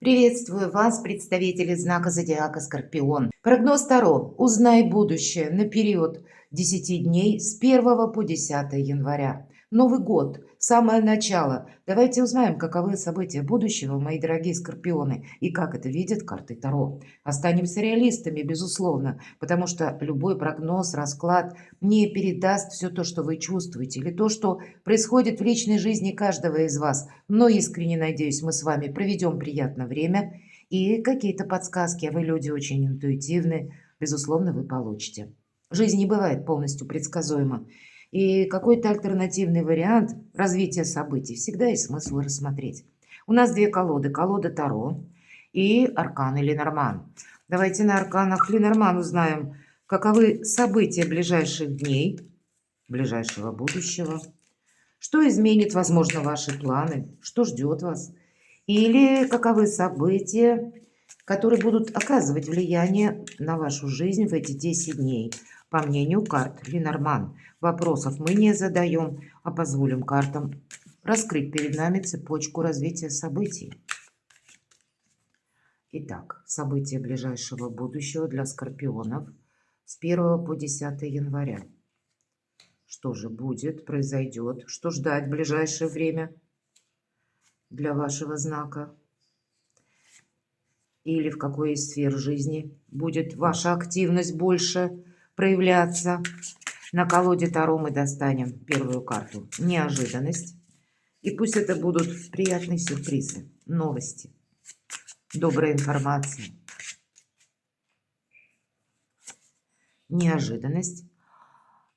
Приветствую вас, представители знака зодиака Скорпион. Прогноз Таро. Узнай будущее на период 10 дней с 1 по 10 января. Новый год, самое начало. Давайте узнаем, каковы события будущего, мои дорогие скорпионы, и как это видят карты Таро. Останемся реалистами, безусловно, потому что любой прогноз, расклад не передаст все то, что вы чувствуете, или то, что происходит в личной жизни каждого из вас. Но искренне надеюсь, мы с вами проведем приятное время, и какие-то подсказки, а вы люди очень интуитивны, безусловно, вы получите. Жизнь не бывает полностью предсказуема, и какой-то альтернативный вариант развития событий всегда есть смысл рассмотреть. У нас две колоды. Колода Таро и аркан Ленорман. Давайте на арканах Ленорман узнаем, каковы события ближайших дней, ближайшего будущего, что изменит, возможно, ваши планы, что ждет вас, или каковы события, которые будут оказывать влияние на вашу жизнь в эти 10 дней. По мнению карт Ленорман, вопросов мы не задаем, а позволим картам раскрыть перед нами цепочку развития событий. Итак, события ближайшего будущего для скорпионов с 1 по 10 января. Что же будет, произойдет, что ждать в ближайшее время для вашего знака? Или в какой из сфер жизни будет ваша активность больше проявляться? На колоде Таро мы достанем первую карту «Неожиданность». И пусть это будут приятные сюрпризы, новости, добрая информация. Неожиданность.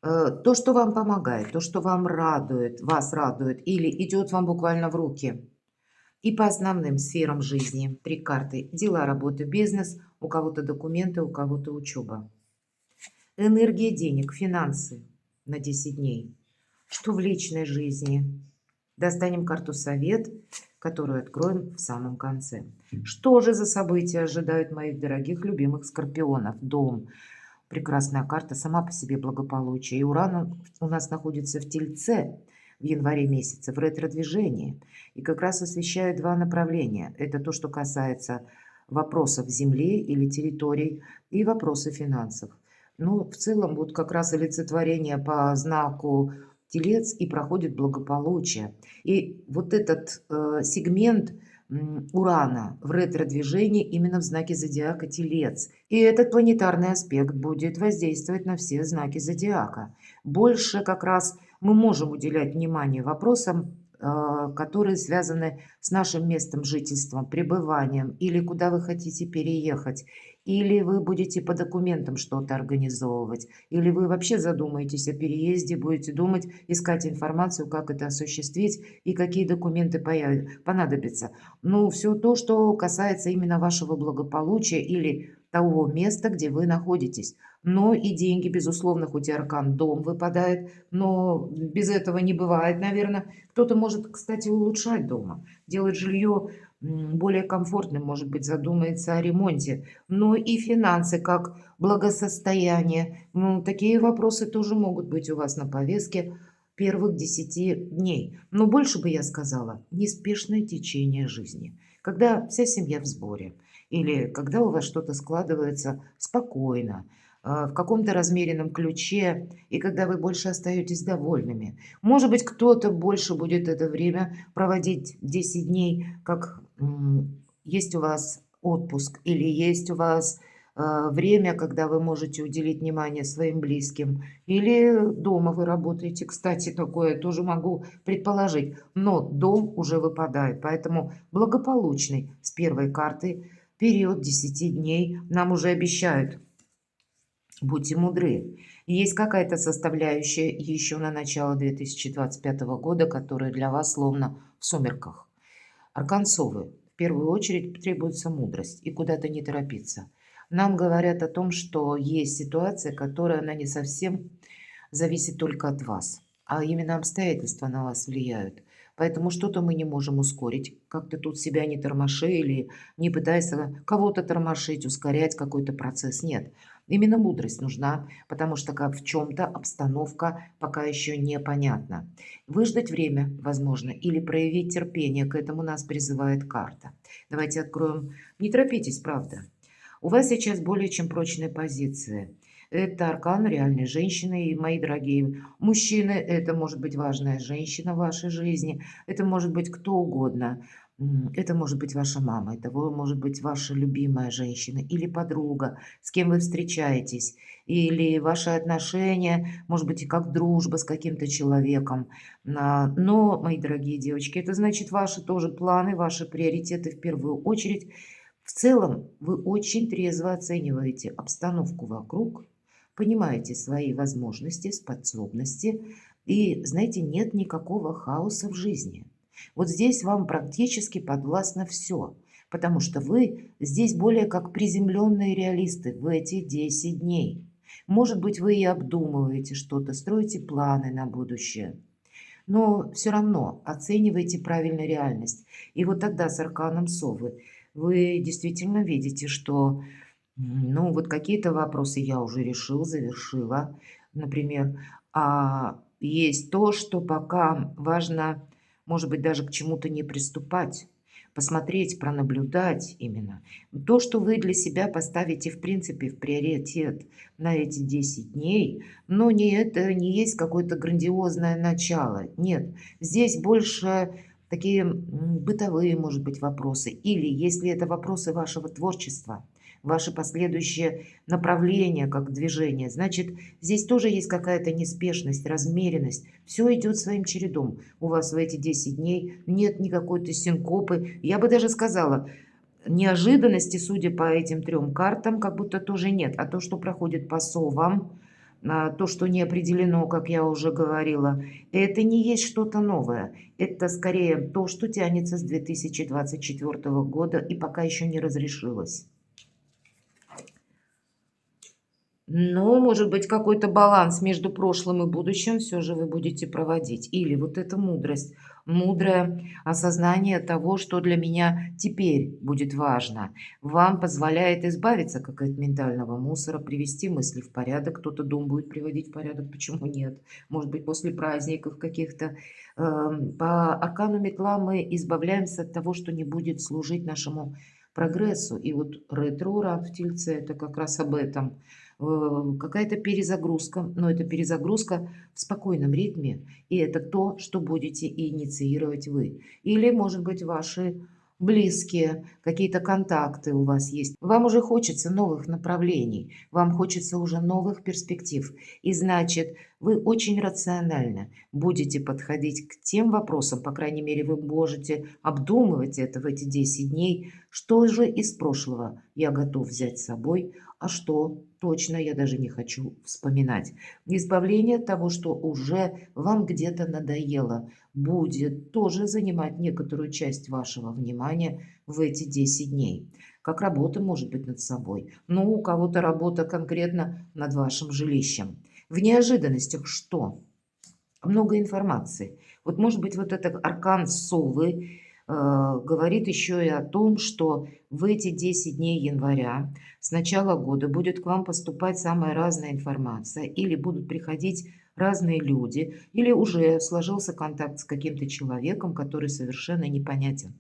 То, что вам помогает, то, что вам радует, вас радует или идет вам буквально в руки. И по основным сферам жизни. 3 карты. Дела, работа, бизнес. У кого-то документы, у кого-то учеба. Энергия денег, финансы на 10 дней. Что в личной жизни? Достанем карту совет, которую откроем в самом конце. Что же за события ожидают моих дорогих любимых скорпионов? Дом. Прекрасная карта, сама по себе благополучие. И Уран у нас находится в Тельце в январе месяце, в ретро-движении. И как раз освещает два направления. Это то, что касается вопросов земли или территорий, и вопросы финансов. Ну, в целом, вот как раз олицетворение по знаку Телец и проходит благополучие. И вот этот сегмент Урана в ретро-движении именно в знаке зодиака Телец. И этот планетарный аспект будет воздействовать на все знаки зодиака. Больше как раз мы можем уделять внимание вопросам, которые связаны с нашим местом жительства, пребыванием, или куда вы хотите переехать, или вы будете по документам что-то организовывать, или вы вообще задумаетесь о переезде, будете думать, искать информацию, как это осуществить и какие документы понадобятся. Ну, все то, что касается именно вашего благополучия или того места, где вы находитесь. Но и деньги, безусловно, хоть и аркан дом выпадает, но без этого не бывает, наверное. Кто-то может, кстати, улучшать дома, делать жилье более комфортным, может быть, задумается о ремонте. Но и финансы, как благосостояние, ну, такие вопросы тоже могут быть у вас на повестке первых 10 дней. Но больше бы я сказала, неспешное течение жизни. Когда вся семья в сборе, или когда у вас что-то складывается спокойно, в каком-то размеренном ключе, и когда вы больше остаетесь довольными. Может быть, кто-то больше будет это время проводить 10 дней, как есть у вас отпуск, или есть у вас время, когда вы можете уделить внимание своим близким, или дома вы работаете. Кстати, такое тоже могу предположить. Но дом уже выпадает, поэтому благополучный с первой карты период 10 дней нам уже обещают. Будьте мудры. Есть какая-то составляющая еще на начало 2025 года, которая для вас словно в сумерках. Аркан Совы. В первую очередь требуется мудрость и куда-то не торопиться. Нам говорят о том, что есть ситуация, которая она не совсем зависит только от вас, а именно обстоятельства на вас влияют. Поэтому что-то мы не можем ускорить. Как-то тут себя не тормоши или не пытайся кого-то тормошить, ускорять какой-то процесс. Нет. Именно мудрость нужна, потому что как в чем-то обстановка пока еще непонятна. Выждать время, возможно, или проявить терпение. К этому нас призывает карта. Давайте откроем. Не торопитесь, правда. У вас сейчас более чем прочная позиция. Это аркан реальной женщины, и, мои дорогие мужчины, это может быть важная женщина в вашей жизни, это может быть кто угодно. Это может быть ваша мама, это может быть ваша любимая женщина или подруга, с кем вы встречаетесь, или ваши отношения, может быть, и как дружба с каким-то человеком. Но, мои дорогие девочки, это значит ваши тоже планы, ваши приоритеты в первую очередь. В целом вы очень трезво оцениваете обстановку вокруг, понимаете свои возможности, способности и, знаете, нет никакого хаоса в жизни. Вот здесь вам практически подвластно все, потому что вы здесь более как приземленные реалисты в эти 10 дней. Может быть, вы и обдумываете что-то, строите планы на будущее, но все равно оценивайте правильно реальность. И вот тогда с арканом совы вы действительно видите, что ну, вот какие-то вопросы я уже решил, завершила, например. А есть то, что пока важно, может быть, даже к чему-то не приступать, посмотреть, пронаблюдать именно. То, что вы для себя поставите, в принципе, в приоритет на эти 10 дней, но не это не есть какое-то грандиозное начало. Нет, здесь больше такие бытовые, может быть, вопросы. Или если это вопросы вашего творчества, ваше последующее направление как движение. Значит, здесь тоже есть какая-то неспешность, размеренность. Все идет своим чередом. У вас в эти 10 дней нет никакой-то синкопы. Я бы даже сказала, неожиданности, судя по этим 3 картам, как будто тоже нет. А то, что проходит по совам, то, что не определено, как я уже говорила, это не есть что-то новое. Это скорее то, что тянется с 2024 года и пока еще не разрешилось. Но, может быть, какой-то баланс между прошлым и будущим все же вы будете проводить. Или вот эта мудрость, мудрое осознание того, что для меня теперь будет важно, вам позволяет избавиться как от ментального мусора, привести мысли в порядок. Кто-то дом будет приводить в порядок, почему нет? Может быть, после праздников каких-то. По аркану метла мы избавляемся от того, что не будет служить нашему прогрессу. И вот ретро-уран в Тельце– это как раз об этом. Какая-то перезагрузка, но это перезагрузка в спокойном ритме, и это то, что будете инициировать вы. Или, может быть, ваши близкие, какие-то контакты у вас есть. Вам уже хочется новых направлений, вам хочется уже новых перспектив. И значит, вы очень рационально будете подходить к тем вопросам, по крайней мере, вы можете обдумывать это в эти 10 дней, что же из прошлого я готов взять с собой, а что точно я даже не хочу вспоминать. Избавление от того, что уже вам где-то надоело, будет тоже занимать некоторую часть вашего внимания в эти 10 дней. Как работа может быть над собой. Ну, у кого-то работа конкретно над вашим жилищем. В неожиданностях что? Много информации. Вот может быть вот этот аркан совы говорит еще и о том, что в эти 10 дней января с начала года будет к вам поступать самая разная информация, или будут приходить разные люди, или уже сложился контакт с каким-то человеком, который совершенно непонятен.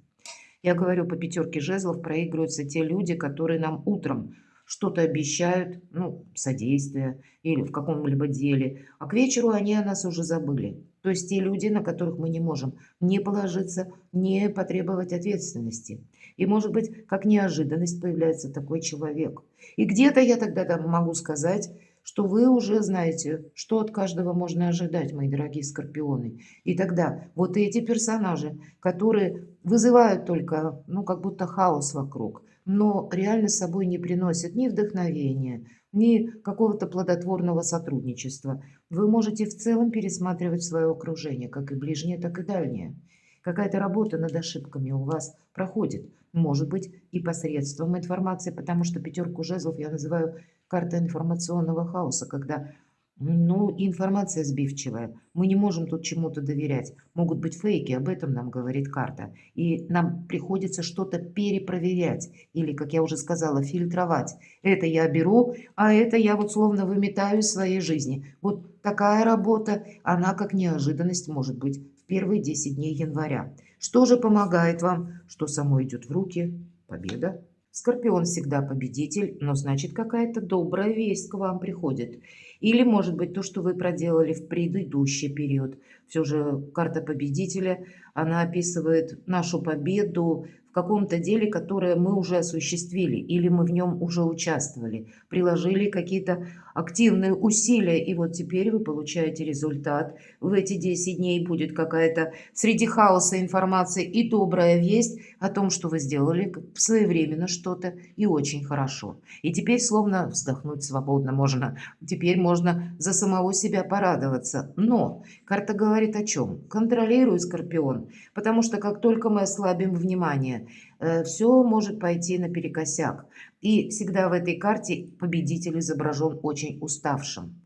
Я говорю, по 5 жезлов проигрываются те люди, которые нам утром что-то обещают, ну, содействие или в каком-либо деле, а к вечеру они о нас уже забыли. То есть те люди, на которых мы не можем не положиться, не потребовать ответственности. И, может быть, как неожиданность появляется такой человек. И где-то я тогда могу сказать, что вы уже знаете, что от каждого можно ожидать, мои дорогие скорпионы. И тогда вот эти персонажи, которые вызывают только, ну, как будто хаос вокруг, но реально с собой не приносят ни вдохновения, ни какого-то плодотворного сотрудничества. Вы можете в целом пересматривать свое окружение, как и ближнее, так и дальнее. Какая-то работа над ошибками у вас проходит. Может быть, и посредством информации, потому что 5 жезлов я называю картой информационного хаоса, когда Ну, информация сбивчивая. Мы не можем тут чему-то доверять. Могут быть фейки, об этом нам говорит карта. И нам приходится что-то перепроверять. Или, как я уже сказала, фильтровать. Это я беру, а это я вот словно выметаю из своей жизни. Вот такая работа, она как неожиданность может быть в первые 10 дней января. Что же помогает вам? Что само идет в руки? Победа. Скорпион всегда победитель, но значит какая-то добрая весть к вам приходит. Или, может быть, то, что вы проделали в предыдущий период. Все же карта победителя, она описывает нашу победу в каком-то деле, которое мы уже осуществили, или мы в нем уже участвовали, приложили какие-то активные усилия, и вот теперь вы получаете результат. В эти 10 дней будет какая-то среди хаоса информация и добрая весть о том, что вы сделали своевременно что-то и очень хорошо. И теперь словно вздохнуть свободно можно. Теперь можно за самого себя порадоваться. Но карта говорит о чем? Контролируй, Скорпион, потому что как только мы ослабим внимание, все может пойти наперекосяк. И всегда в этой карте победитель изображен очень уставшим.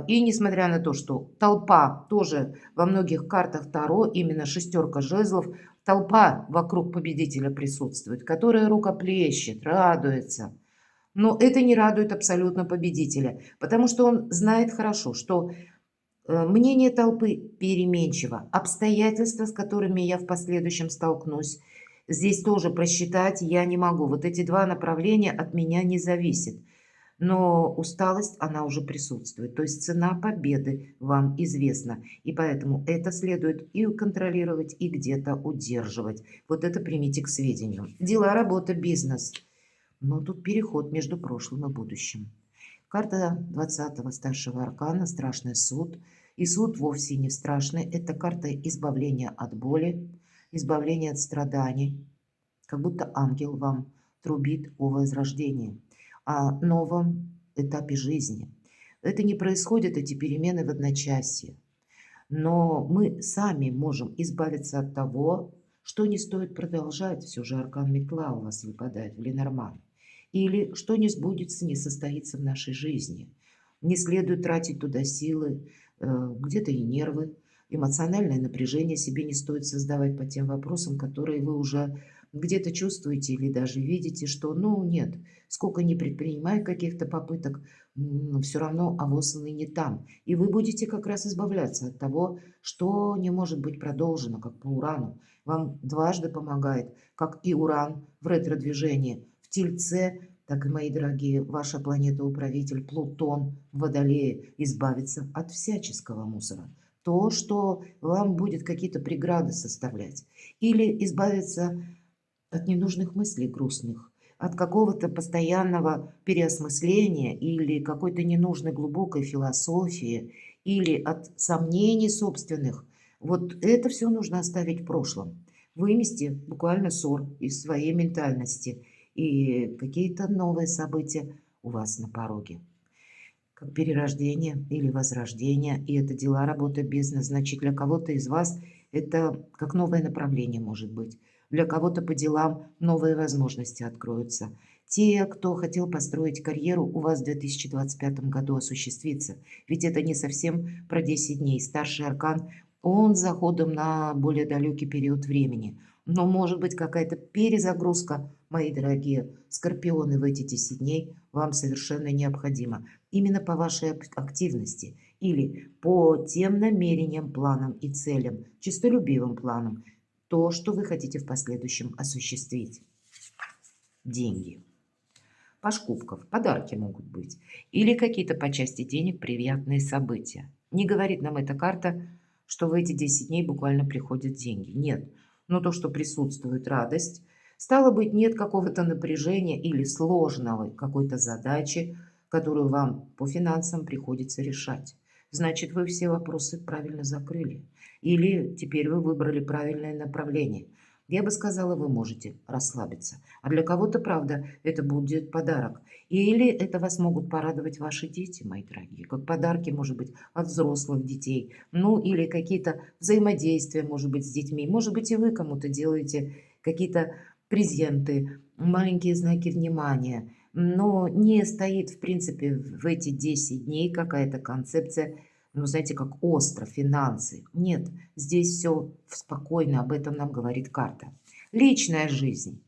И несмотря на то, что толпа тоже во многих картах Таро, именно шестерка жезлов, толпа вокруг победителя присутствует, которая рукоплещет, радуется. Но это не радует абсолютно победителя, потому что он знает хорошо, что мнение толпы переменчиво, обстоятельства, с которыми я в последующем столкнусь, здесь тоже просчитать я не могу. Вот эти два направления от меня не зависят. Но усталость, она уже присутствует. То есть цена победы вам известна. И поэтому это следует и контролировать, и где-то удерживать. Вот это примите к сведению. Дела, работа, бизнес. Но тут переход между прошлым и будущим. Карта 20-го старшего аркана, страшный суд. И суд вовсе не страшный. Это карта избавления от боли, избавления от страданий. Как будто ангел вам трубит о возрождении, о новом этапе жизни. Это не происходят, эти перемены, в одночасье. Но мы сами можем избавиться от того, что не стоит продолжать. Все же аркан метла у вас выпадает в Ленорман. Или что не сбудется, не состоится в нашей жизни. Не следует тратить туда силы, где-то и нервы. Эмоциональное напряжение себе не стоит создавать по тем вопросам, которые вы уже где-то чувствуете или даже видите, что, ну, нет, сколько ни предпринимая каких-то попыток, все равно авось вы не там. И вы будете как раз избавляться от того, что не может быть продолжено, как по Урану. Вам дважды помогает, как и Уран в ретро-движении, в Тельце, так и, мои дорогие, ваша планета-управитель Плутон в Водолее избавиться от всяческого мусора. То, что вам будет какие-то преграды составлять. Или избавиться от ненужных мыслей грустных, от какого-то постоянного переосмысления или какой-то ненужной глубокой философии, или от сомнений собственных. Вот это все нужно оставить в прошлом. Вымести буквально ссор из своей ментальности, и какие-то новые события у вас на пороге. Как перерождение или возрождение, и это дела, работа, бизнес. Значит, для кого-то из вас это как новое направление может быть. Для кого-то по делам новые возможности откроются. Те, кто хотел построить карьеру, у вас в 2025 году осуществится. Ведь это не совсем про 10 дней. Старший аркан, он с заходом на более далекий период времени. Но может быть какая-то перезагрузка, мои дорогие скорпионы, в эти 10 дней вам совершенно необходима. Именно по вашей активности или по тем намерениям, планам и целям, честолюбивым планам, то, что вы хотите в последующем осуществить. Деньги. Паш кубков, подарки могут быть. Или какие-то по части денег приятные события. Не говорит нам эта карта, что в эти 10 дней буквально приходят деньги. Нет. Но то, что присутствует радость, стало быть, нет какого-то напряжения или сложного какой-то задачи, которую вам по финансам приходится решать. Значит, вы все вопросы правильно закрыли. Или теперь вы выбрали правильное направление. Я бы сказала, вы можете расслабиться. А для кого-то, правда, это будет подарок. Или это вас могут порадовать ваши дети, мои дорогие. Как подарки, может быть, от взрослых детей. Ну, или какие-то взаимодействия, может быть, с детьми. Может быть, и вы кому-то делаете какие-то презенты, маленькие знаки внимания. но не стоит, в принципе, в эти 10 дней какая-то концепция, ну, знаете, как остро, финансы. Нет, здесь все спокойно, об этом нам говорит карта. Личная жизнь.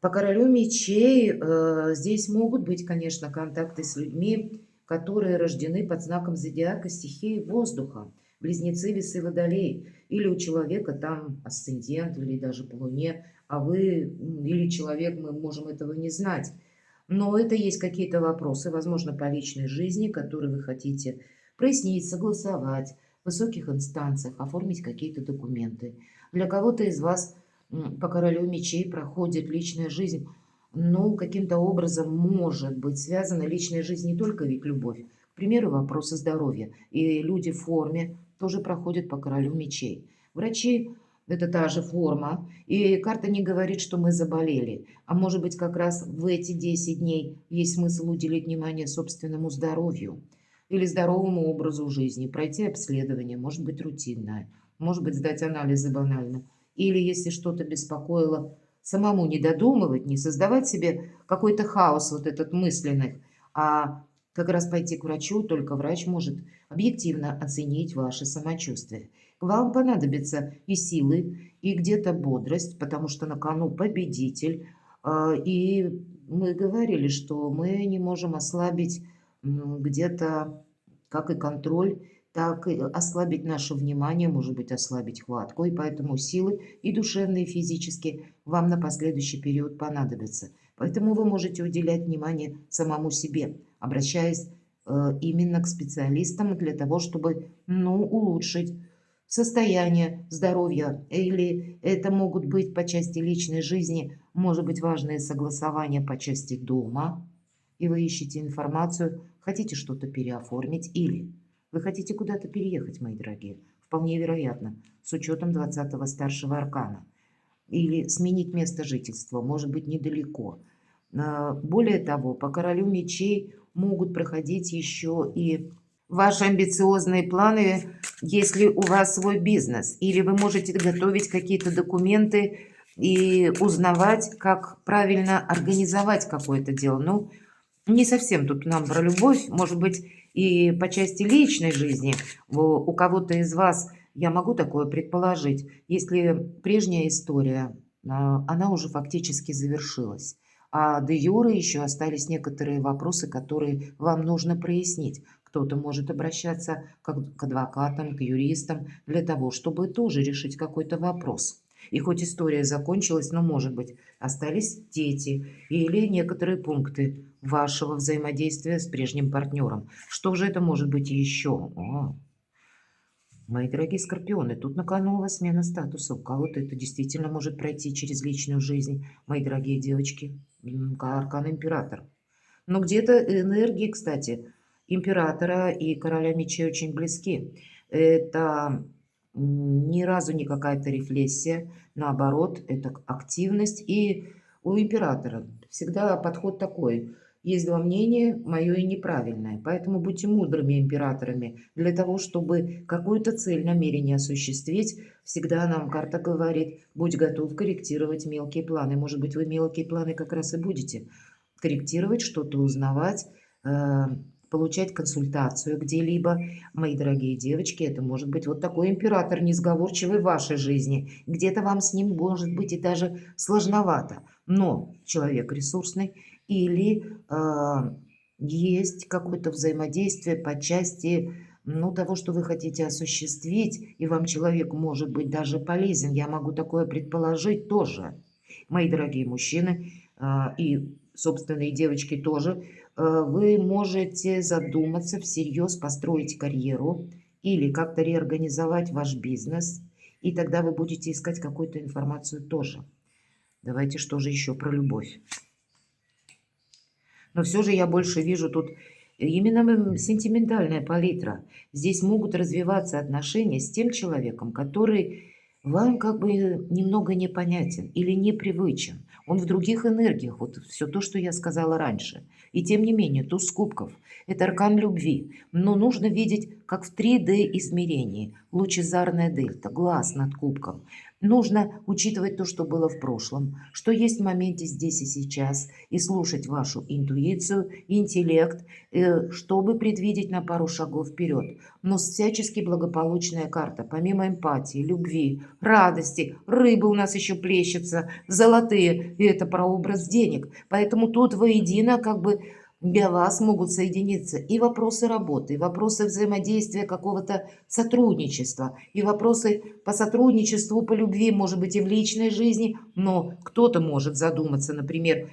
По королю мечей здесь могут быть, конечно, контакты с людьми, которые рождены под знаком зодиака стихии воздуха. Близнецы, весы, водолей. Или у человека там асцендент, или даже по луне, а вы, или человек, мы можем этого не знать. Но это есть какие-то вопросы, возможно, по личной жизни, которые вы хотите прояснить, согласовать в высоких инстанциях, оформить какие-то документы. Для кого-то из вас по королю мечей проходит личная жизнь, ну, каким-то образом может быть связана личная жизнь не только ведь любовь. К примеру, вопросы здоровья. И люди в форме тоже проходят по королю мечей. Врачи– это та же форма, и карта не говорит, что мы заболели. А может быть, как раз в эти 10 дней есть смысл уделить внимание собственному здоровью или здоровому образу жизни, пройти обследование, может быть, рутинное, может быть, сдать анализы банально. Или, если что-то беспокоило, самому не додумывать, не создавать себе какой-то хаос вот этот мысленный, а как раз пойти к врачу, только врач может объективно оценить ваше самочувствие. Вам понадобятся и силы, и где-то бодрость, потому что на кону победитель. И мы говорили, что мы не можем ослабить где-то как и контроль, так и ослабить наше внимание, может быть, ослабить хватку. И поэтому силы и душевные, и физические вам на последующий период понадобятся. Поэтому вы можете уделять внимание самому себе, обращаясь именно к специалистам для того, чтобы улучшить состояние здоровья. Или это могут быть по части личной жизни, может быть, важные согласования по части дома, и вы ищете информацию, хотите что-то переоформить, или вы хотите куда-то переехать, мои дорогие. Вполне вероятно, с учетом 20-го старшего аркана. Или сменить место жительства, может быть, недалеко. Более того, по королю мечей могут проходить еще и ваши амбициозные планы, если у вас свой бизнес. Или вы можете готовить какие-то документы и узнавать, как правильно организовать какое-то дело. Ну, не совсем тут нам про любовь, может быть, и по части личной жизни. У кого-то из вас, я могу такое предположить, если прежняя история, она уже фактически завершилась, а де юре еще остались некоторые вопросы, которые вам нужно прояснить. Кто-то может обращаться к адвокатам, к юристам для того, чтобы тоже решить какой-то вопрос. И хоть история закончилась, но, может быть, остались дети или некоторые пункты вашего взаимодействия с прежним партнером. Что же это может быть еще? Мои дорогие скорпионы, тут на кону у вас смена статуса. У кого-то это действительно может пройти через личную жизнь. Мои дорогие девочки, аркан император. Но где-то энергии, кстати, императора и короля мечей очень близки. Это ни разу не какая-то рефлексия, наоборот, это активность. И у императора всегда подход такой. Есть два мнения, мое и неправильное. Поэтому будьте мудрыми императорами. Для того, чтобы какую-то цель, намерение осуществить, всегда нам карта говорит, будь готов корректировать мелкие планы. Может быть, вы мелкие планы как раз и будете корректировать, что-то узнавать, получать консультацию где-либо. Мои дорогие девочки, это может быть вот такой император несговорчивый в вашей жизни. Где-то вам с ним может быть и даже сложновато. Но человек ресурсный или есть какое-то взаимодействие по части того, что вы хотите осуществить, и вам человек может быть даже полезен. Я могу такое предположить тоже. Мои дорогие мужчины и собственные девочки тоже, вы можете задуматься всерьез, построить карьеру или как-то реорганизовать ваш бизнес, и тогда вы будете искать какую-то информацию тоже. Давайте, что же еще про любовь? Но все же я больше вижу тут именно сентиментальная палитра. Здесь могут развиваться отношения с тем человеком, который вам как бы немного непонятен или непривычен. Он в других энергиях, вот все то, что я сказала раньше. И тем не менее, туз кубков– это аркан любви. Но нужно видеть как в 3D измерении. Лучезарная дельта, глаз над кубком. Нужно учитывать то, что было в прошлом, что есть в моменте здесь и сейчас, и слушать вашу интуицию, интеллект, чтобы предвидеть на пару шагов вперед. Но всячески благополучная карта, помимо эмпатии, любви, радости, рыбы у нас еще плещутся, золотые, и это прообраз денег. Поэтому тут воедино как бы для вас могут соединиться и вопросы работы, и вопросы взаимодействия какого-то сотрудничества, и вопросы по сотрудничеству, по любви, может быть, и в личной жизни, но кто-то может задуматься, например,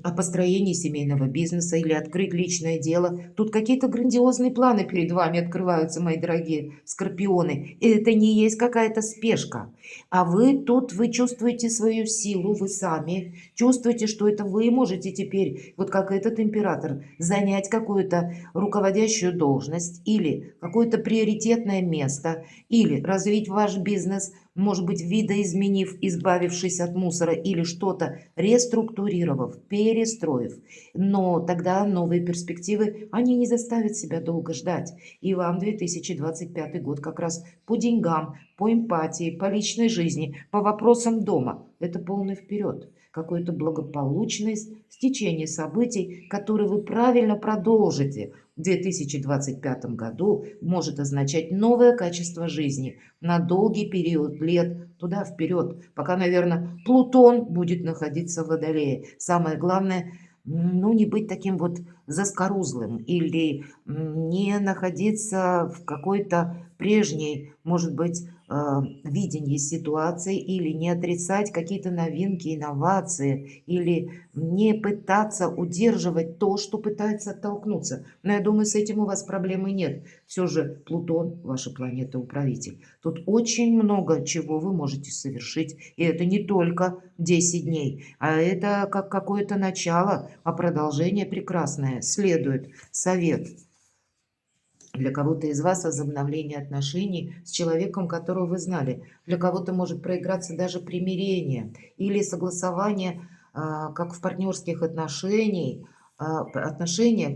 о построении семейного бизнеса или открыть личное дело. Тут какие-то грандиозные планы перед вами открываются, мои дорогие скорпионы. И это не есть какая-то спешка. А вы тут, вы чувствуете свою силу, вы сами чувствуете, что это вы можете теперь, вот как этот император, занять какую-то руководящую должность или какое-то приоритетное место, или развить ваш бизнес, может быть, видоизменив, избавившись от мусора или что-то, реструктурировав, перестроив. Но тогда новые перспективы, они не заставят себя долго ждать. И вам 2025 год как раз по деньгам, по эмпатии, по личной жизни, по вопросам дома. Это полный вперед. Какое-то благополучное стечение событий, которые вы правильно продолжите в 2025 году, может означать новое качество жизни на долгий период лет туда вперед, пока, наверное, Плутон будет находиться в Водолее. Самое главное, ну, не быть таким вот заскорузлым или не находиться в какой-то прежней, может быть, видении ситуации или не отрицать какие-то новинки, инновации или не пытаться удерживать то, что пытается оттолкнуться. Но я думаю, с этим у вас проблемы нет. Все же Плутон, ваша планета-управитель. Тут очень много чего вы можете совершить. И это не только 10 дней, а это как какое-то начало, а продолжение прекрасное. Следует совет для кого-то из вас возобновление отношений с человеком, которого вы знали. Для кого-то может проиграться даже примирение или согласование, как в партнерских отношениях,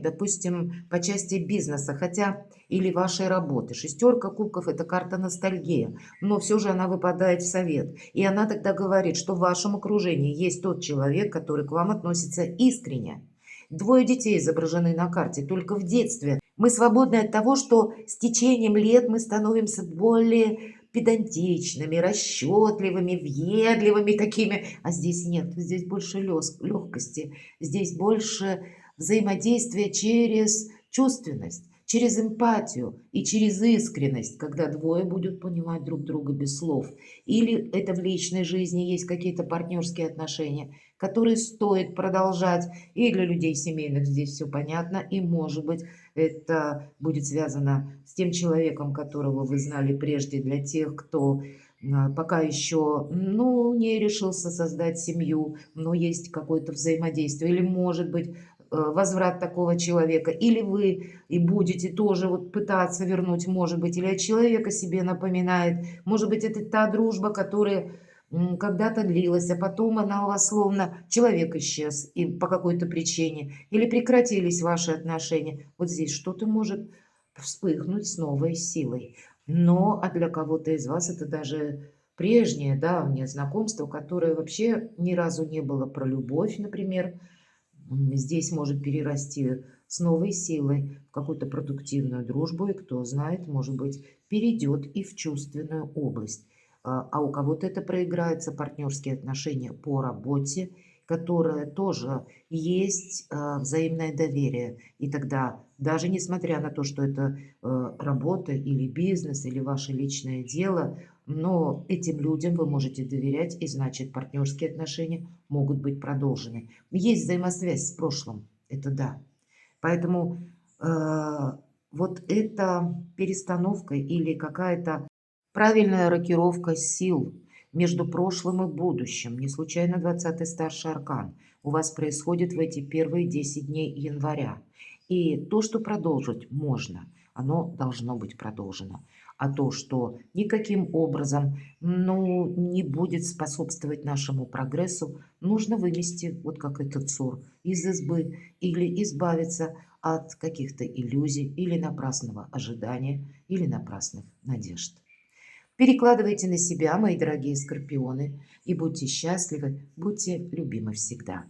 допустим, по части бизнеса, хотя или вашей работы. Шестерка кубков – это карта ностальгия, но все же она выпадает в совет. И она тогда говорит, что в вашем окружении есть тот человек, который к вам относится искренне. Двое детей изображены на карте только в детстве. Мы свободны от того, что с течением лет мы становимся более педантичными, расчетливыми, въедливыми такими. А здесь нет, здесь больше легкости, здесь больше взаимодействия через чувственность, через эмпатию и через искренность, когда двое будут понимать друг друга без слов. Или это в личной жизни есть какие-то партнерские отношения, которые стоит продолжать. И для людей семейных здесь все понятно. И, может быть, это будет связано с тем человеком, которого вы знали прежде, для тех, кто пока еще, ну, не решился создать семью, но есть какое-то взаимодействие. Или, может быть, возврат такого человека, или вы и будете тоже вот пытаться вернуть, может быть, или от человека себе напоминает, может быть, это та дружба, которая когда-то длилась, а потом она у вас словно человек исчез и по какой-то причине, или прекратились ваши отношения. Вот здесь что-то может вспыхнуть с новой силой. Но а для кого-то из вас это даже прежнее давнее знакомство, которое вообще ни разу не было про любовь, например, здесь может перерасти с новой силой в какую-то продуктивную дружбу, и кто знает, может быть, перейдет и в чувственную область. А у кого-то это проиграется, партнерские отношения по работе, которая тоже есть взаимное доверие. И тогда, даже несмотря на то, что это работа или бизнес, или ваше личное дело, но этим людям вы можете доверять, и значит, партнерские отношения могут быть продолжены. Есть взаимосвязь с прошлым, это да. Поэтому вот эта перестановка или какая-то правильная рокировка сил между прошлым и будущим. Не случайно 20-й старший аркан у вас происходит в эти первые 10 дней января. И то, что продолжить можно, оно должно быть продолжено. А то, что никаким образом ну, не будет способствовать нашему прогрессу, нужно вынести, вот как этот ссор, из избы или избавиться от каких-то иллюзий или напрасного ожидания, или напрасных надежд. Перекладывайте на себя, мои дорогие скорпионы, и будьте счастливы, будьте любимы всегда.